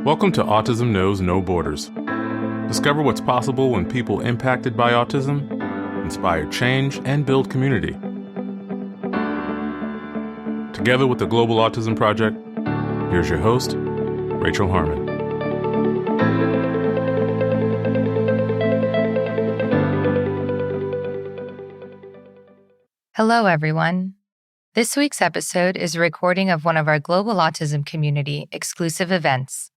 Welcome to Autism Knows No Borders. Discover what's possible when people impacted by autism inspire change and build community. Together with the Global Autism Project, here's your host, Rachel Harmon. Hello, everyone. This week's episode is a recording of one of our Global Autism Community exclusive events.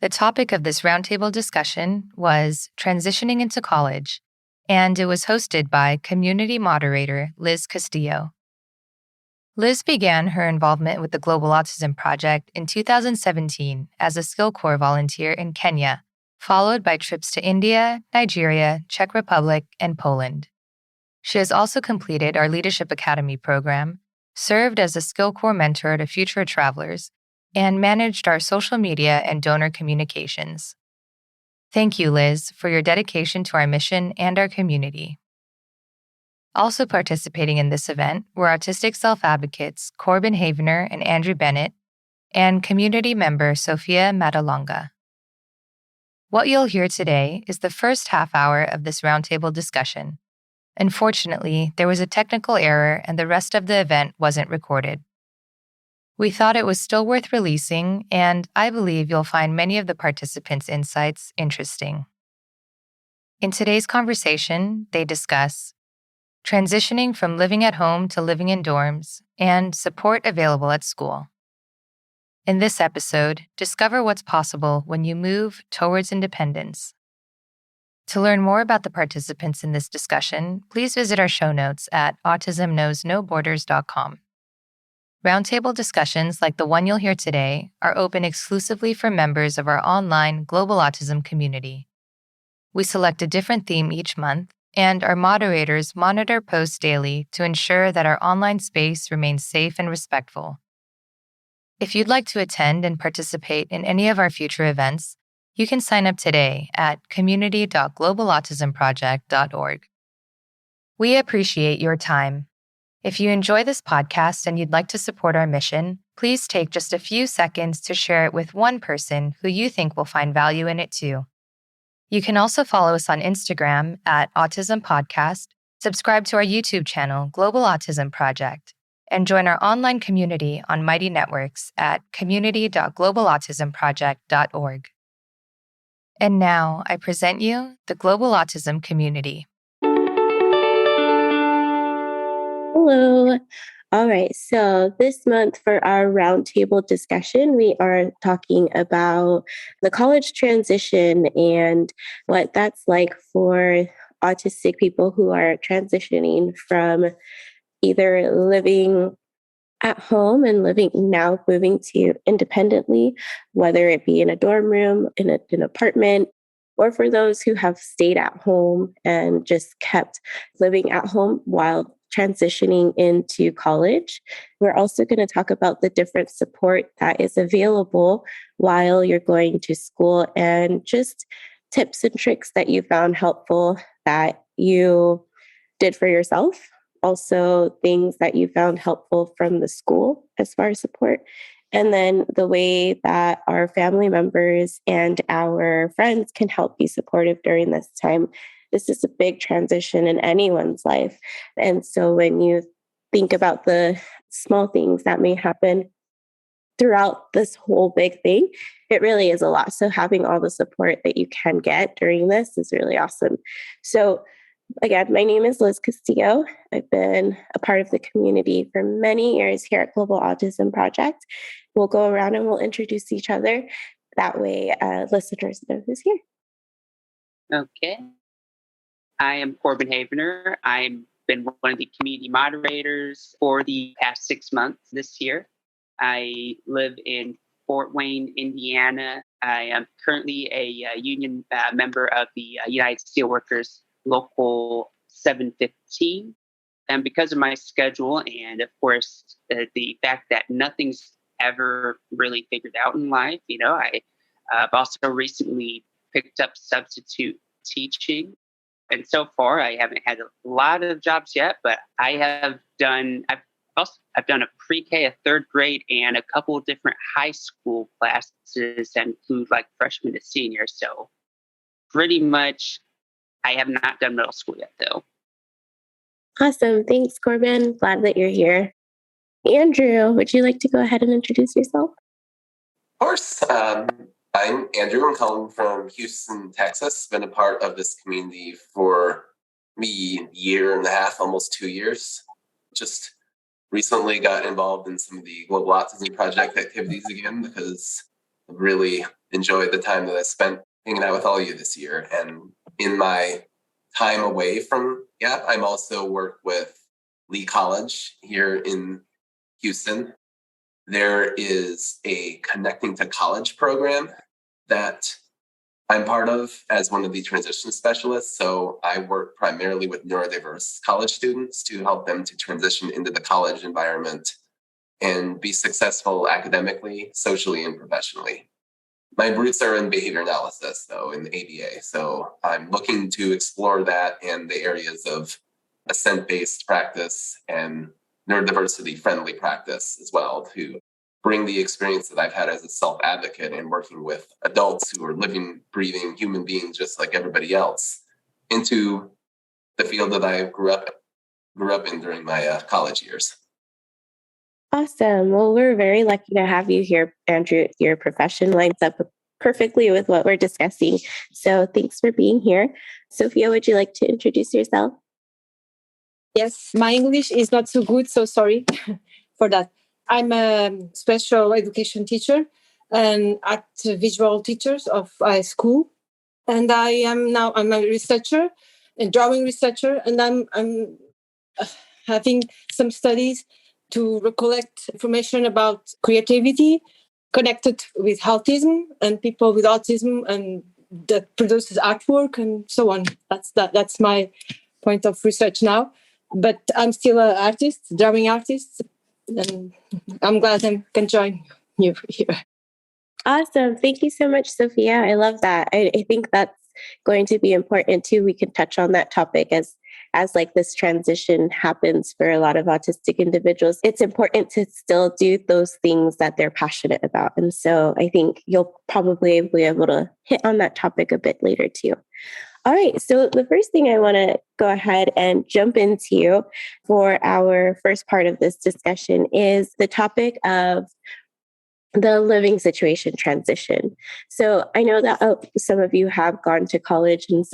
The topic of this roundtable discussion was transitioning into college, and it was hosted by community moderator Liz Castillo. Liz began her involvement with the Global Autism Project in 2017 as a Skill Corps volunteer in Kenya, followed by trips to India, Nigeria, Czech Republic, and Poland. She has also completed our Leadership Academy program, served as a Skill Corps mentor to future travelers, and managed our social media and donor communications. Thank you, Liz, for your dedication to our mission and our community. Also participating in this event were autistic self-advocates Corben and Andrew Bennett, and community member Sofia Matalonga. What you'll hear today is the first half hour of this roundtable discussion. Unfortunately, there was a technical error and the rest of the event wasn't recorded. We thought it was still worth releasing, and I believe you'll find many of the participants' insights interesting. In today's conversation, they discuss transitioning from living at home to living in dorms and support available at school. In this episode, discover what's possible when you move towards independence. To learn more about the participants in this discussion, please visit our show notes at autismknowsnoborders.com. Roundtable discussions like the one you'll hear today are open exclusively for members of our online Global Autism Community. We select a different theme each month, and our moderators monitor posts daily to ensure that our online space remains safe and respectful. If you'd like to attend and participate in any of our future events, you can sign up today at community.globalautismproject.org. We appreciate your time. If you enjoy this podcast and you'd like to support our mission, please take just a few seconds to share it with one person who you think will find value in it too. You can also follow us on Instagram at Autism Podcast, subscribe to our YouTube channel, Global Autism Project, and join our online community on Mighty Networks at community.globalautismproject.org. And now I present you the Global Autism Community. Hello. All right. So this month for our roundtable discussion, we are talking about the college transition and what that's like for autistic people who are transitioning from either living at home and moving to independently, whether it be in a dorm room, in an apartment, or for those who have stayed at home and just kept living at home while transitioning into college. We're also going to talk about the different support that is available while you're going to school and just tips and tricks that you found helpful that you did for yourself. Also, things that you found helpful from the school as far as support. And then the way that our family members and our friends can help be supportive during this time. This is a big transition in anyone's life. And so when you think about the small things that may happen throughout this whole big thing, it really is a lot. So having all the support that you can get during this is really awesome. So again, my name is Liz Castillo. I've been a part of the community for many years here at Global Autism Project. We'll go around and we'll introduce each other. That way, listeners know who's here. Okay. I am Corben. I've been one of the community moderators for the past 6 months this year. I live in Fort Wayne, Indiana. I am currently a union member of the United Steelworkers Local 715. And because of my schedule and, of course, the fact that nothing's ever really figured out in life, I've also recently picked up substitute teaching. And so far, I haven't had a lot of jobs yet, but I've Also, I've done a pre-K, a third grade, and a couple of different high school classes that include like freshman to senior. So pretty much, I have not done middle school yet, though. Awesome. Thanks, Corben. Glad that you're here. Andrew, would you like to go ahead and introduce yourself? Of course. I'm Andrew. I'm calling from Houston, Texas. Been a part of this community for maybe a year and a half, almost 2 years. Just recently got involved in some of the Global Autism Project activities again because I really enjoyed the time that I spent hanging out with all of you this year. And in my time away from GAP, I'm also work with Lee College here in Houston. There is a Connecting to College program that I'm part of as one of the transition specialists. So I work primarily with neurodiverse college students to help them to transition into the college environment and be successful academically, socially, and professionally. My roots are in behavior analysis, though, in the ABA. So I'm looking to explore that and the areas of assent-based practice and neurodiversity-friendly practice as well to bring the experience that I've had as a self-advocate and working with adults who are living, breathing human beings just like everybody else into the field that I grew up in during my college years. Awesome. Well, we're very lucky to have you here, Andrew. Your profession lines up perfectly with what we're discussing. So thanks for being here. Sophia, would you like to introduce yourself? Yes, my English is not so good, so sorry for that. I'm a special education teacher and art visual teacher of a school. And I'm a researcher, a drawing researcher, and I'm having some studies to recollect information about creativity connected with autism and people with autism and that produces artwork and so on. That's my point of research now. But I'm still an artist, drawing artist, and I'm glad I can join you here. Awesome. Thank you so much, Sophia. I love that. I think that's going to be important too. We can touch on that topic as like this transition happens for a lot of autistic individuals. It's important to still do those things that they're passionate about. And so I think you'll probably be able to hit on that topic a bit later too. All right, so the first thing I want to go ahead and jump into for our first part of this discussion is the topic of the living situation transition. So I know that some of you have gone to college and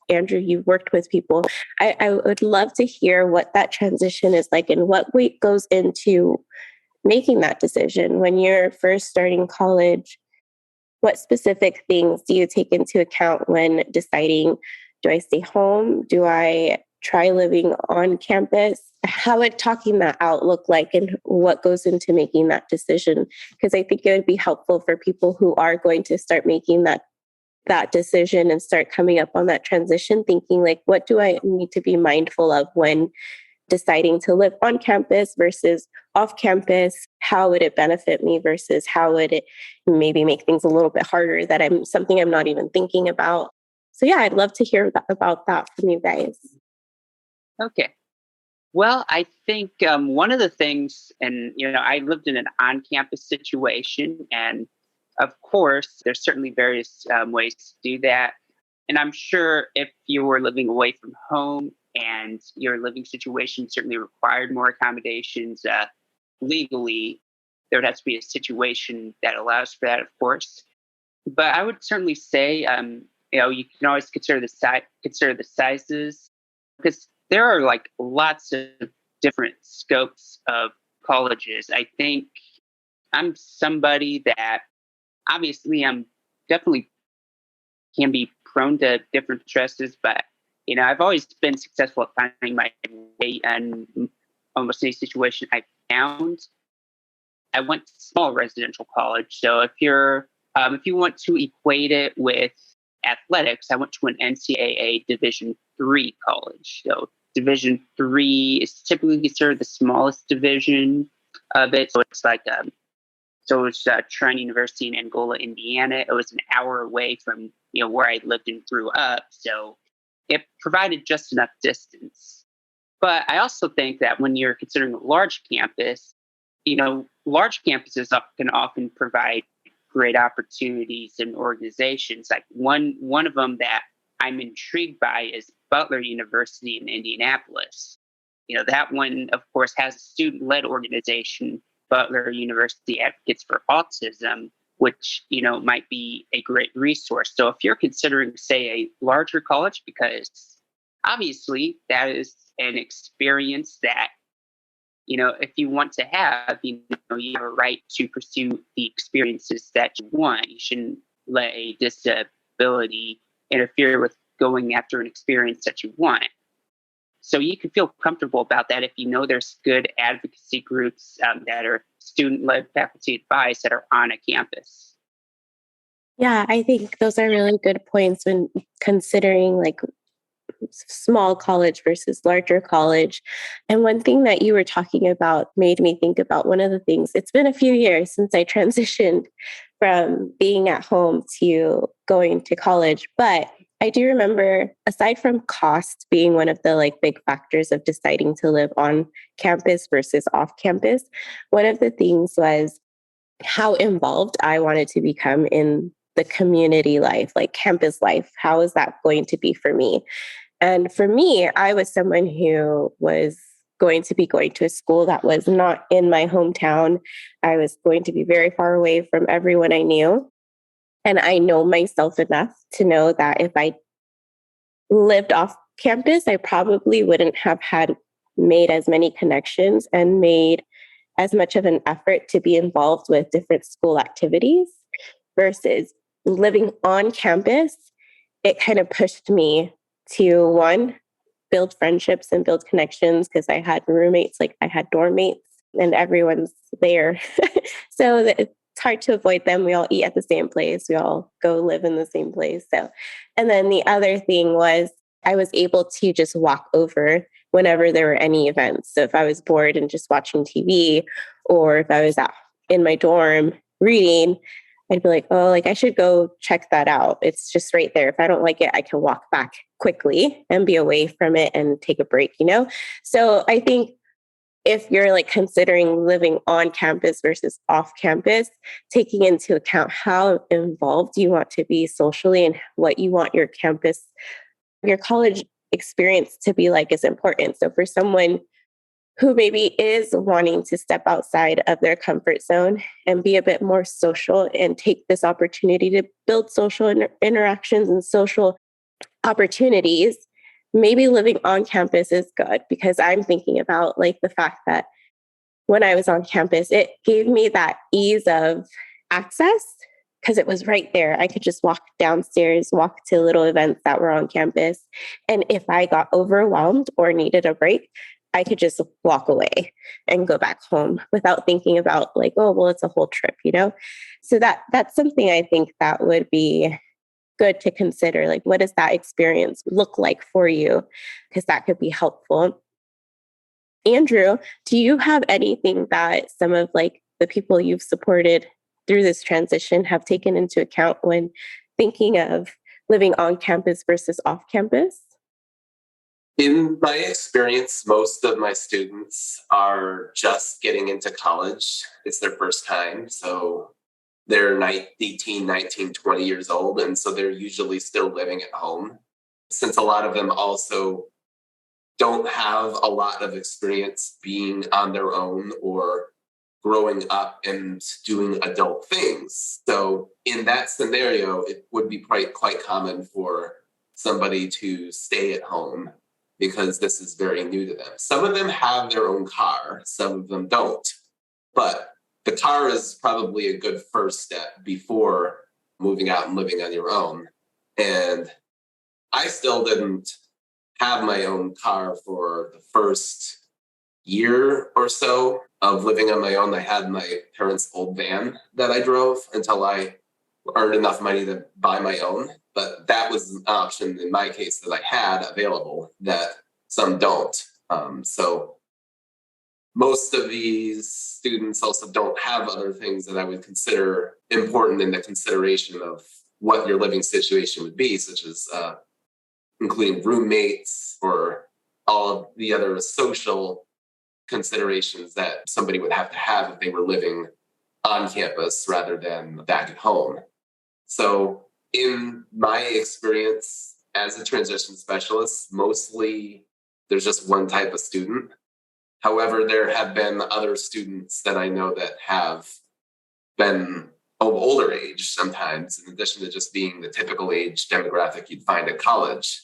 Andrew, you worked with people. I would love to hear what that transition is like and what weight goes into making that decision when you're first starting college. What specific things do you take into account when deciding, do I stay home? Do I try living on campus? How would talking that out look like and what goes into making that decision? Because I think it would be helpful for people who are going to start making that decision and start coming up on that transition, thinking like, what do I need to be mindful of when deciding to live on campus versus off campus? How would it benefit me versus how would it maybe make things a little bit harder that I'm not even thinking about? So yeah, I'd love to hear about that from you guys. Okay. Well, I think one of the things, and I lived in an on-campus situation, and of course, there's certainly various ways to do that. And I'm sure if you were living away from home and your living situation certainly required more accommodations legally, there would have to be a situation that allows for that, of course. But I would certainly say, you can always consider the sizes, because there are like lots of different scopes of colleges. I think I'm somebody that obviously I'm definitely can be prone to different stresses, but I've always been successful at finding my way in almost any situation I found. I went to small residential college, so if you want to equate it with athletics, I went to an NCAA Division III college. So Division III is typically considered the smallest division of it. So it's like so it's Trine University in Angola, Indiana. It was an hour away from where I lived and grew up, so it provided just enough distance. But I also think that when you're considering a large campus, large campuses can often provide great opportunities and organizations. Like one of them that I'm intrigued by is Butler University in Indianapolis. That one, of course, has a student-led organization, Butler University Advocates for Autism, which, might be a great resource. So if you're considering, say, a larger college, because obviously that is an experience that, if you want to have, you have a right to pursue the experiences that you want. You shouldn't let a disability interfere with going after an experience that you want. So you can feel comfortable about that if there's good advocacy groups that are student-led, faculty advised that are on a campus. Yeah, I think those are really good points when considering like small college versus larger college. And one thing that you were talking about made me think about one of the things. It's been a few years since I transitioned from being at home to going to college, but I do remember, aside from cost being one of the big factors of deciding to live on campus versus off campus, one of the things was how involved I wanted to become in the community life, like campus life. How is that going to be for me? And for me, I was someone who was going to be going to a school that was not in my hometown. I was going to be very far away from everyone I knew. And I know myself enough to know that if I lived off campus, I probably wouldn't have made as many connections and made as much of an effort to be involved with different school activities versus living on campus. It kind of pushed me to, one, build friendships and build connections because I had roommates, I had dorm mates, and everyone's there. So it's hard to avoid them. We all eat at the same place. We all go live in the same place. So, and then the other thing was I was able to just walk over whenever there were any events. So if I was bored and just watching TV, or if I was in my dorm reading, I'd be like, oh, I should go check that out. It's just right there. If I don't like it, I can walk back quickly and be away from it and take a break, So I think if you're considering living on campus versus off campus, taking into account how involved you want to be socially and what you want your college experience to be like is important. So for someone who maybe is wanting to step outside of their comfort zone and be a bit more social and take this opportunity to build social interactions and social opportunities, maybe living on campus is good, because I'm thinking about the fact that when I was on campus, it gave me that ease of access because it was right there. I could just walk downstairs, walk to little events that were on campus. And if I got overwhelmed or needed a break, I could just walk away and go back home without thinking about oh, well, it's a whole trip, So that's something I think that would be good to consider. What does that experience look like for you? Because that could be helpful. Andrew, do you have anything that some of the people you've supported through this transition have taken into account when thinking of living on campus versus off campus? In my experience, most of my students are just getting into college. It's their first time. So they're 18, 19, 20 years old. And so they're usually still living at home. Since a lot of them also don't have a lot of experience being on their own or growing up and doing adult things. So in that scenario, it would be quite common for somebody to stay at home because this is very new to them. Some of them have their own car, some of them don't. But the car is probably a good first step before moving out and living on your own. And I still didn't have my own car for the first year or so of living on my own. I had my parents' old van that I drove until I earned enough money to buy my own. But that was an option in my case that I had available that some don't. So most of these students also don't have other things that I would consider important in the consideration of what your living situation would be, such as including roommates or all of the other social considerations that somebody would have to have if they were living on campus rather than back at home. So in my experience as a transition specialist, mostly there's just one type of student. However, there have been other students that I know that have been of older age sometimes, in addition to just being the typical age demographic you'd find at college.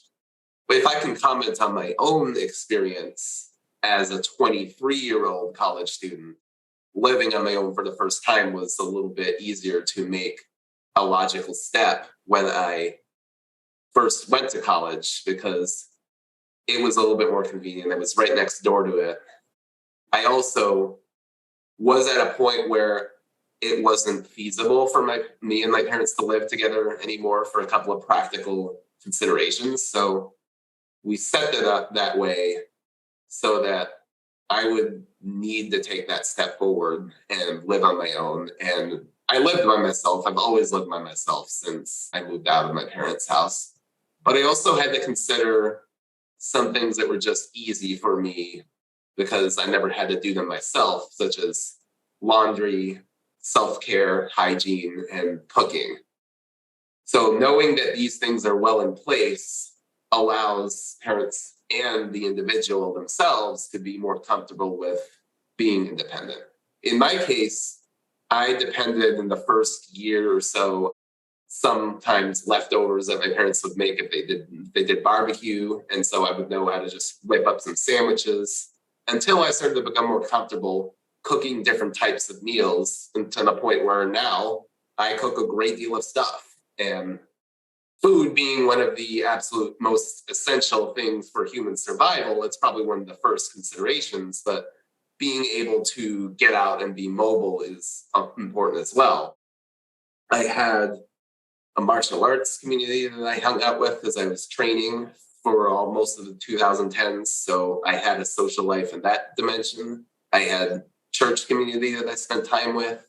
But if I can comment on my own experience as a 23-year-old college student, living on my own for the first time was a little bit easier to make a logical step when I first went to college because it was a little bit more convenient. I was right next door to it. I also was at a point where it wasn't feasible for me and my parents to live together anymore for a couple of practical considerations. So we set it up that way so that I would need to take that step forward and live on my own. And I lived by myself. I've always lived by myself since I moved out of my parents' house. But I also had to consider some things that were just easy for me because I never had to do them myself, such as laundry, self-care, hygiene, and cooking. So knowing that these things are well in place allows parents and the individual themselves to be more comfortable with being independent. In my case, I depended in the first year or so, sometimes leftovers that my parents would make if they did barbecue. And so I would know how to just whip up some sandwiches until I started to become more comfortable cooking different types of meals, and to the point where now I cook a great deal of stuff. And food being one of the absolute most essential things for human survival, it's probably one of the first considerations, but being able to get out and be mobile is important as well. I had a martial arts community that I hung out with as I was training for most of the 2010s. So I had a social life in that dimension. I had church community that I spent time with.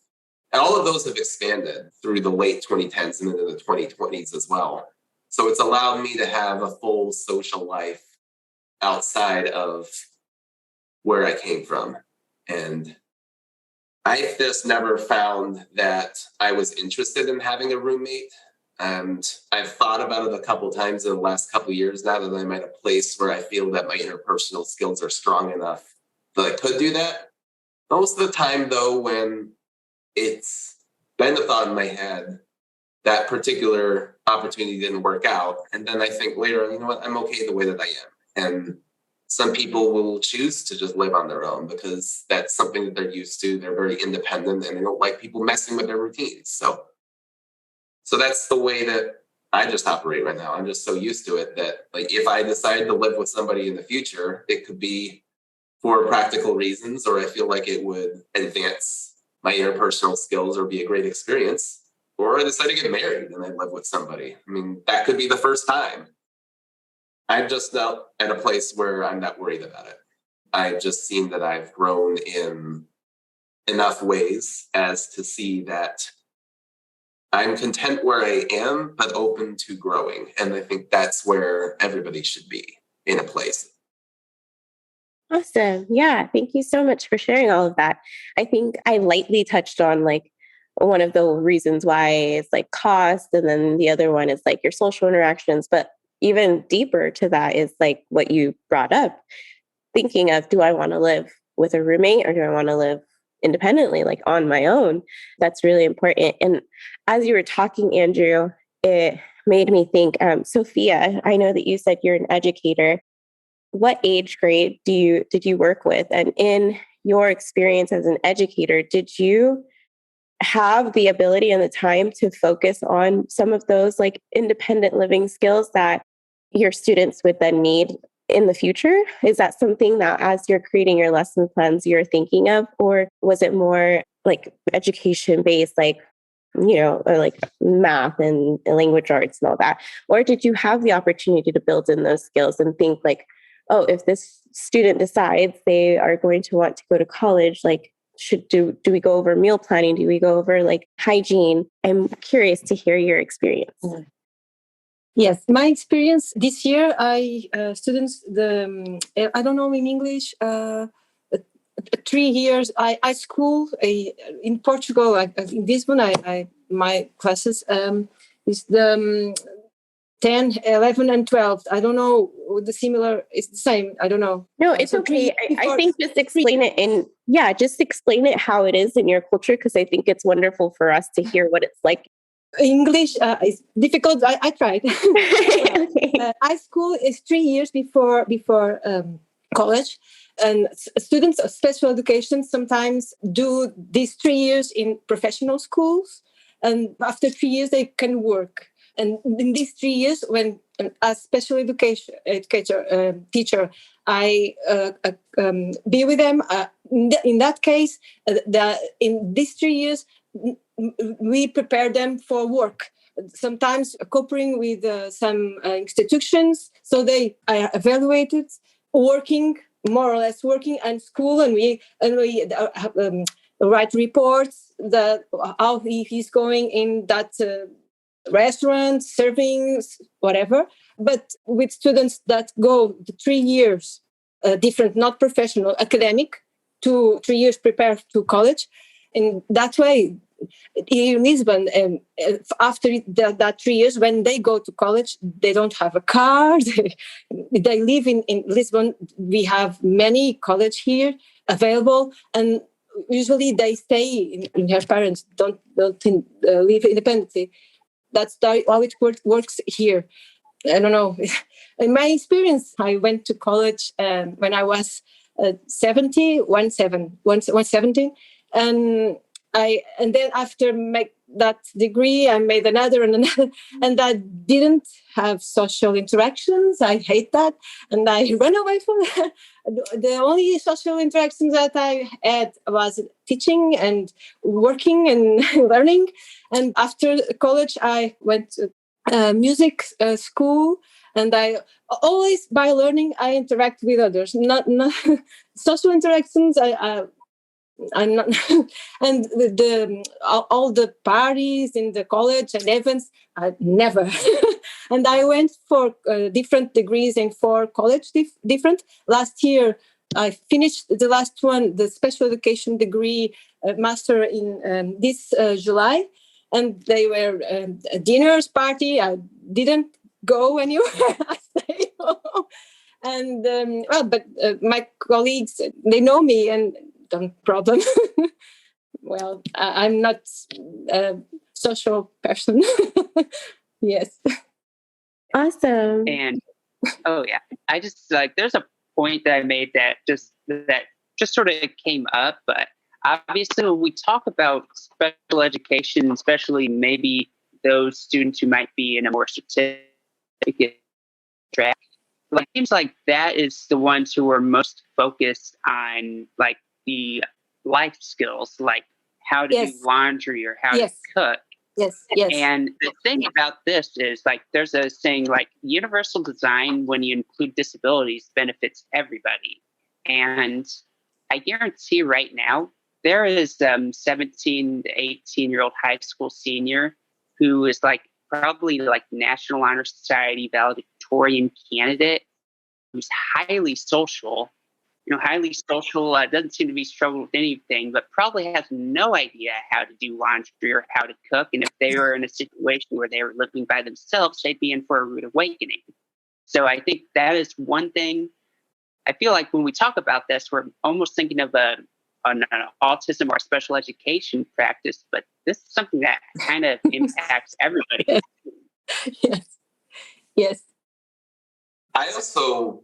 And all of those have expanded through the late 2010s and into the 2020s as well. So it's allowed me to have a full social life outside of where I came from. And I just never found that I was interested in having a roommate. And I've thought about it a couple of times in the last couple of years now that I'm at a place where I feel that my interpersonal skills are strong enough that I could do that. Most of the time, though, when it's been a thought in my head, that particular opportunity didn't work out. And then I think later, you know what, I'm okay the way that I am. And some people will choose to just live on their own because that's something that they're used to. They're very independent and they don't like people messing with their routines. So that's the way that I just operate right now. I'm just so used to it that, like, if I decide to live with somebody in the future, it could be for practical reasons, or I feel like it would advance my interpersonal skills or be a great experience, or I decide to get married and I live with somebody. I mean, that could be the first time. I'm just now at a place where I'm not worried about it. I've just seen that I've grown in enough ways as to see that I'm content where I am, but open to growing. And I think that's where everybody should be, in a place. Awesome. Yeah. Thank you so much for sharing all of that. I think I lightly touched on like one of the reasons why is like cost. And then the other one is like your social interactions. But even deeper to that is like what you brought up, thinking of, do I want to live with a roommate or do I want to live independently, like on my own? That's really important. And as you were talking, Andrew, it made me think, Sophia, I know that you said you're an educator. What age grade did you work with? And in your experience as an educator, did you have the ability and the time to focus on some of those like independent living skills that your students would then need in the future? Is that something that as you're creating your lesson plans, you're thinking of, or was it more like education based, like, you know, or like math and language arts and all that? Or did you have the opportunity to build in those skills and think like, oh, if this student decides they are going to want to go to college, like, do we go over meal planning? Do we go over like hygiene? I'm curious to hear your experience. Yes, my experience this year, students I don't know in English. 3 years I school in Portugal. In Lisbon, I my classes is the 10, 11, and 12. I don't know the similar. It's the same. I don't know. No, it's So okay. I before- think just explain it just explain it how it is in your culture, because I think it's wonderful for us to hear what it's like. English is difficult. I tried. Okay. High school is 3 years before college, and students of special education sometimes do these 3 years in professional schools, and after 3 years they can work. And in these 3 years, when as special educator teacher, I be with them. In that case, in these 3 years, we prepare them for work. Sometimes cooperating with some institutions, so they are evaluated, working more or less working and school, and we write reports that how he's going in that restaurant, serving, whatever. But with students that go the 3 years, different, not professional, academic, 3 years prepare to college, in that way. In Lisbon, after that 3 years, when they go to college, they don't have a car. They live in Lisbon. We have many college here available, and usually they stay in their parents, don't live independently. That's how it works here. I don't know. In my experience, I went to college when I was 17, and then after that degree, I made another and another, and I didn't have social interactions. I hate that, and I ran away from that. The only social interactions that I had was teaching and working and learning. And after college, I went to music school, and I always, by learning, I interact with others. Not social interactions. I'm not, and all the parties in the college and events, I never. And I went for different degrees and for college different. Last year, I finished the last one, the special education degree master in this July, and they were a dinner's party. I didn't go anywhere. I stayed home. And but my colleagues, they know me, and no problem. Well, I'm not a social person. Yes. Awesome. And oh yeah, I just like there's a point that I made that just sort of came up, but obviously when we talk about special education, especially maybe those students who might be in a more certificate track, like it seems like that is the ones who are most focused on like the life skills, like how to do laundry or how to cook. Yes. And the thing about this is like there's a saying like universal design, when you include disabilities, benefits everybody. And I guarantee right now there is 17 to 18-year-old high school senior who is like probably like National Honor Society valedictorian candidate, who's highly social, doesn't seem to be struggling with anything, but probably has no idea how to do laundry or how to cook. And if they were in a situation where they were living by themselves, they'd be in for a rude awakening. So I think that is one thing. I feel like when we talk about this, we're almost thinking of an autism or special education practice, but this is something that kind of impacts everybody. Yes. I also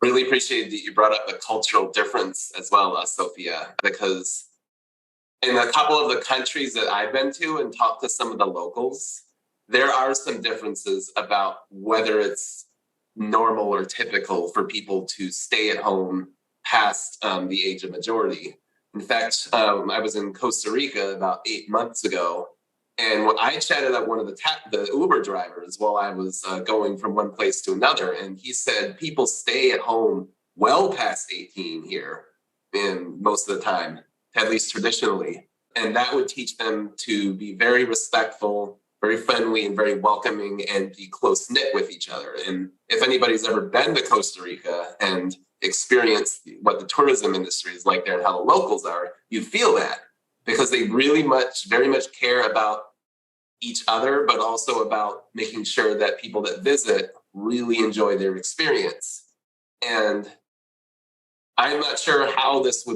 really appreciate that you brought up the cultural difference as well, Sofia, because in a couple of the countries that I've been to and talked to some of the locals, there are some differences about whether it's normal or typical for people to stay at home past the age of majority. In fact, I was in Costa Rica about 8 months ago, and I chatted up one of the Uber drivers while I was going from one place to another, and he said people stay at home well past 18 here, in most of the time, at least traditionally, and that would teach them to be very respectful, very friendly and very welcoming and be close-knit with each other. And if anybody's ever been to Costa Rica and experienced what the tourism industry is like there and how the locals are, you feel that because they very much care about each other, but also about making sure that people that visit really enjoy their experience. And I'm not sure how this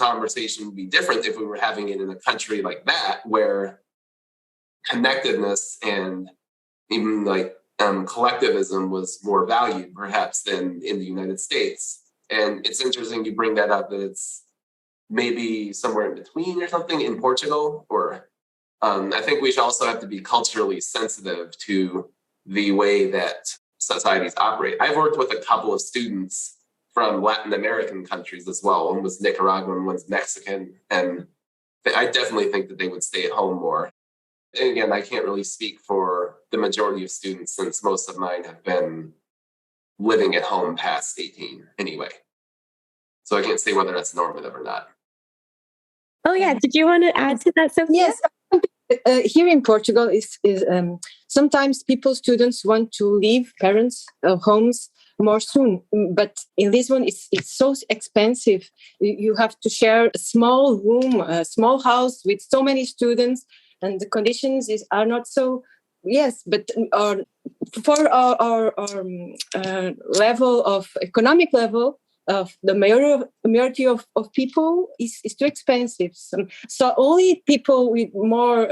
conversation would be different if we were having it in a country like that, where connectedness and even collectivism was more valued perhaps than in the United States. And it's interesting you bring that up, that it's maybe somewhere in between or something in Portugal. Or I think we should also have to be culturally sensitive to the way that societies operate. I've worked with a couple of students from Latin American countries as well. One was Nicaraguan, one's Mexican. And I definitely think that they would stay at home more. And again, I can't really speak for the majority of students since most of mine have been living at home past 18 anyway. So I can't say whether that's normative or not. Oh, yeah. Did you want to add to that, Sophia? Yes. Here in Portugal, is sometimes students want to leave parents' homes more soon. But in Lisbon, it's so expensive. You have to share a small room, a small house with so many students, and the conditions are not so. Yes, but for our level of economic level of the majority of people is too expensive. So only people with more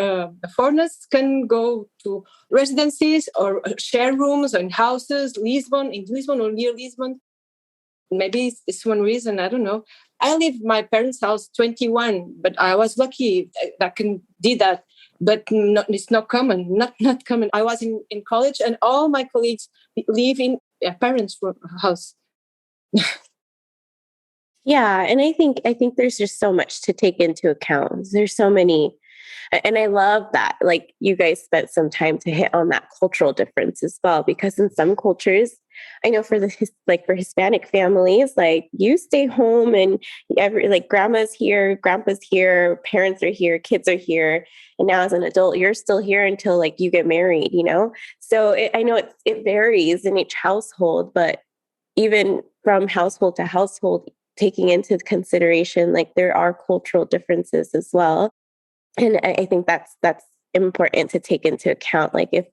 affordance can go to residences or share rooms in houses, in Lisbon or near Lisbon. Maybe it's one reason, I don't know. I leave my parents' house 21, but I was lucky that I can do that. But it's not common, not common. I was in college and all my colleagues live in their parents' house. Yeah, and I think there's just so much to take into account. There's so many, and I love that. Like you guys spent some time to hit on that cultural difference as well, because in some cultures, I know for Hispanic families, like you stay home and grandma's here, grandpa's here, parents are here, kids are here, and now as an adult, you're still here until like you get married. So I know it varies in each household, but even from household to household, taking into consideration, like there are cultural differences as well. And I think that's important to take into account. Like if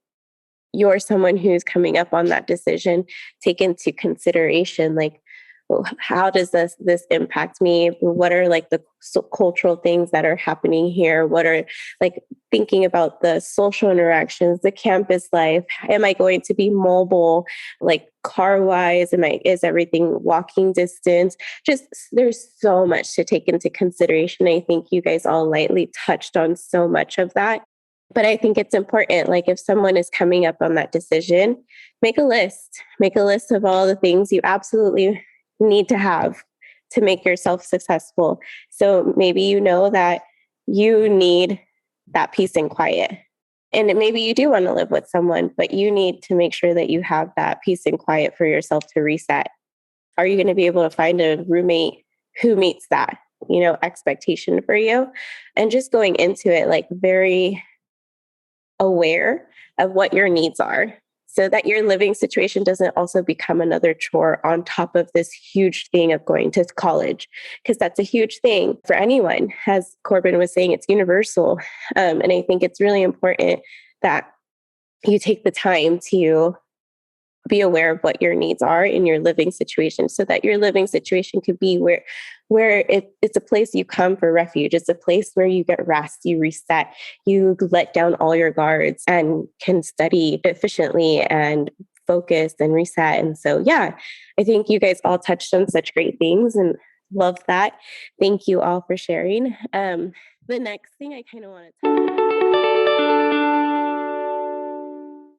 you're someone who's coming up on that decision, take into consideration, like, well, how does this impact me? What are like the cultural things that are happening here? What are like thinking about the social interactions, the campus life? Am I going to be mobile, like car wise? Is everything walking distance? Just there's so much to take into consideration. I think you guys all lightly touched on so much of that. But I think it's important, like if someone is coming up on that decision, make a list of all the things you absolutely need to have to make yourself successful. So maybe you know that you need that peace and quiet. And maybe you do want to live with someone, but you need to make sure that you have that peace and quiet for yourself to reset. Are you going to be able to find a roommate who meets that, expectation for you? And just going into it like very aware of what your needs are, so that your living situation doesn't also become another chore on top of this huge thing of going to college, because that's a huge thing for anyone. As Corben was saying, it's universal. And I think it's really important that you take the time to be aware of what your needs are in your living situation, so that your living situation could be where it's a place you come for refuge. It's a place where you get rest, you reset, you let down all your guards and can study efficiently and focus and reset. And so, yeah, I think you guys all touched on such great things and love that. Thank you all for sharing. The next thing I kind of want to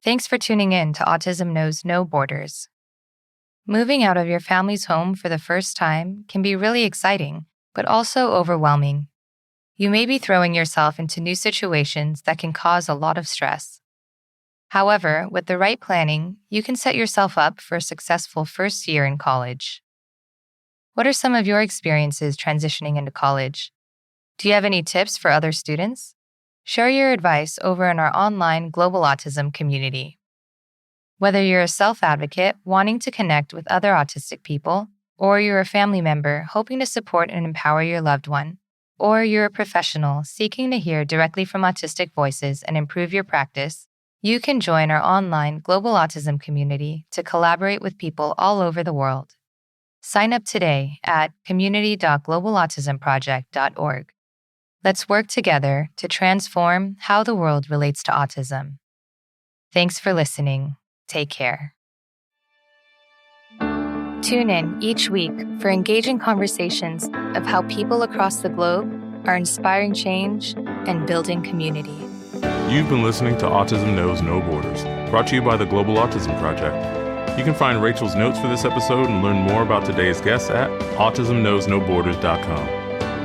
Thanks for tuning in to Autism Knows No Borders. Moving out of your family's home for the first time can be really exciting, but also overwhelming. You may be throwing yourself into new situations that can cause a lot of stress. However, with the right planning, you can set yourself up for a successful first year in college. What are some of your experiences transitioning into college? Do you have any tips for other students? Share your advice over in our online Global Autism Community. Whether you're a self-advocate wanting to connect with other autistic people, or you're a family member hoping to support and empower your loved one, or you're a professional seeking to hear directly from autistic voices and improve your practice, you can join our online Global Autism Community to collaborate with people all over the world. Sign up today at community.globalautismproject.org. Let's work together to transform how the world relates to autism. Thanks for listening. Take care. Tune in each week for engaging conversations of how people across the globe are inspiring change and building community. You've been listening to Autism Knows No Borders, brought to you by the Global Autism Project. You can find Rachel's notes for this episode and learn more about today's guests at autismknowsnoborders.com.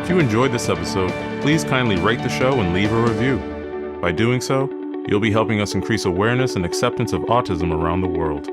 If you enjoyed this episode, please kindly rate the show and leave a review. By doing so, you'll be helping us increase awareness and acceptance of autism around the world.